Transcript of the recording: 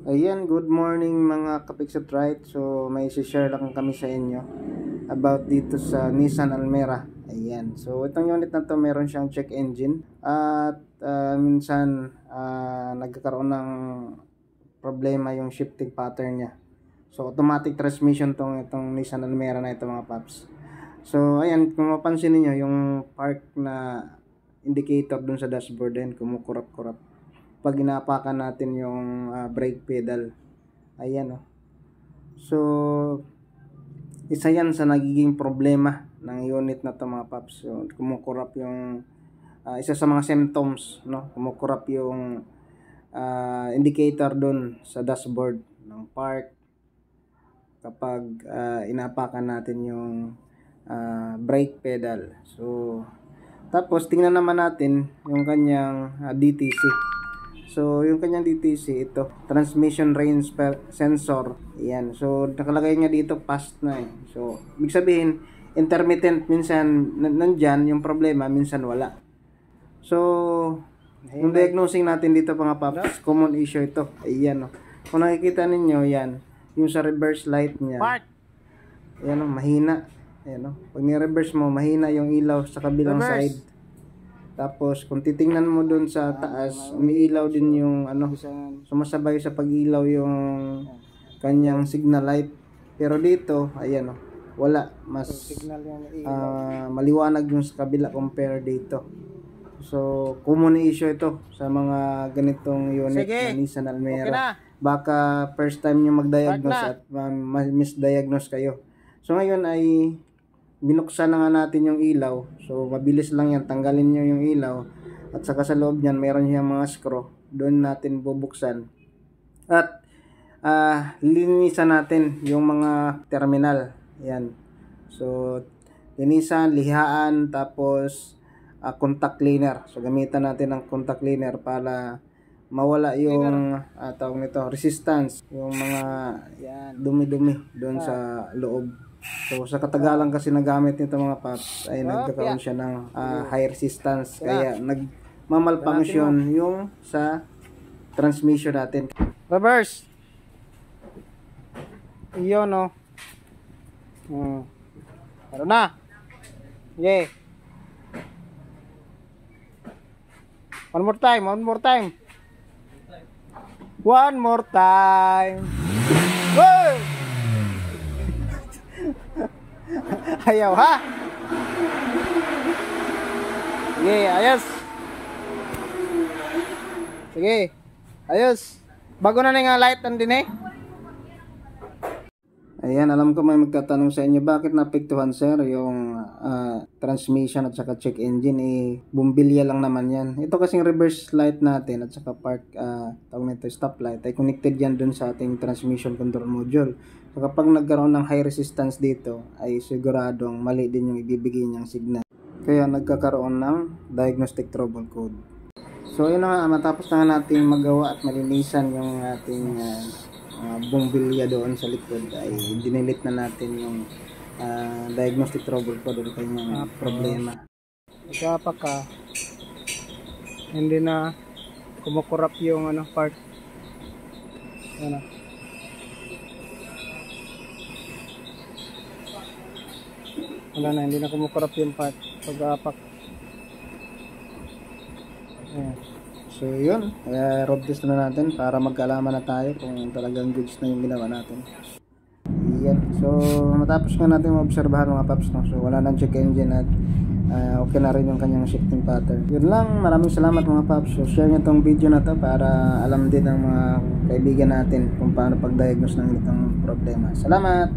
Ayan, good morning mga kapixat right. So may share lang kami sa inyo about dito sa Nissan Almera. Ayan. So itong unit na to meron siyang check engine at minsan nagkakaroon ng problema yung shifting pattern niya. So automatic transmission itong Nissan Almera na ito mga paps. So ayan, kung mapansin niyo yung park na indicator dun sa dashboard din kumukurap-kurap pag inapakan natin yung brake pedal. Ayan oh. So isa yan sa nagiging problema ng unit na to mga paps. So kumukurap yung isa sa mga symptoms, no? Kumukurap yung indicator doon sa dashboard ng park kapag inapakan natin yung brake pedal. So tapos tingnan naman natin yung kanyang DTC. So, yung kanyang DTC, ito, transmission range sensor. Ayan. So, nakalagay niya dito, fast na eh. So, ibig sabihin, intermittent, minsan nandyan yung problema, minsan wala. So, yung diagnosing natin dito mga paps, common issue ito. Ayan o. Kung nakikita ninyo, yan, yung sa reverse light niya. Ayan o, mahina. Ayan o. Pag ni-reverse mo, mahina yung ilaw sa kabilang side. Tapos kung titingnan mo doon sa taas, umiilaw din yung sumasabay sa pag-ilaw yung kanyang signal light. Pero dito, ayan oh, wala, mas maliwanag yung sa kabila compare dito. So, common issue ito sa mga ganitong unit na Nissan Almera. Baka first time nyo mag-diagnose at misdiagnose kayo. So ngayon ay binuksan na nga natin yung ilaw. So mabilis lang yan, tanggalin nyo yung ilaw at saka sa loob nyan meron siyang mga screw, doon natin bubuksan at linisan natin yung mga terminal. Yan. So linisan, lihaan, tapos contact cleaner. So gamitan natin ng contact cleaner para mawala yung tawag nito, resistance, yung mga dumi-dumi doon sa loob. So sa katagalan kasi nagamit nito mga paps ay nagkakaroon siya ng high resistance, kaya nagmamalfunction yung sa transmission natin. Reverse. Iyon no. Pero na. Okay. One more time, one more time. One more time. Whoa! Ayaw ha. Sige, ayos. Sige, ayos. Bago na nga light nandun eh. Ayan, alam ko may magtatanong sa inyo, bakit naapektuhan sir yung transmission at saka check engine, bumbilya lang naman yan. Ito kasing reverse light natin at saka park, tawag nito stop light, ay connected yan dun sa ating transmission control module. So kapag nagkaroon ng high resistance dito, ay siguradong mali din yung ibibigay niyang signal. Kaya nagkakaroon ng diagnostic trouble code. So yun na nga, matapos na natin magawa at malinisan yung ating bumbilya doon sa likod, ay dinilit na natin yung diagnostic trouble code o kanyang problema. Ikapa ka, hindi na kumukurap yung part. Wala na, hindi na kumukurap yung part pag-apak. So yun, road test na natin para magkaalaman na tayo kung talagang goods na yung ginawa natin. Yan. So matapos nga natin maobserbahan mga paps, no? So wala nang check engine at okay na rin yung kanyang shifting pattern. Yun lang, maraming salamat mga paps. So share nyo tong video na to para alam din ng mga kaibigan natin kung paano pag-diagnose ng ganitong problema. Salamat!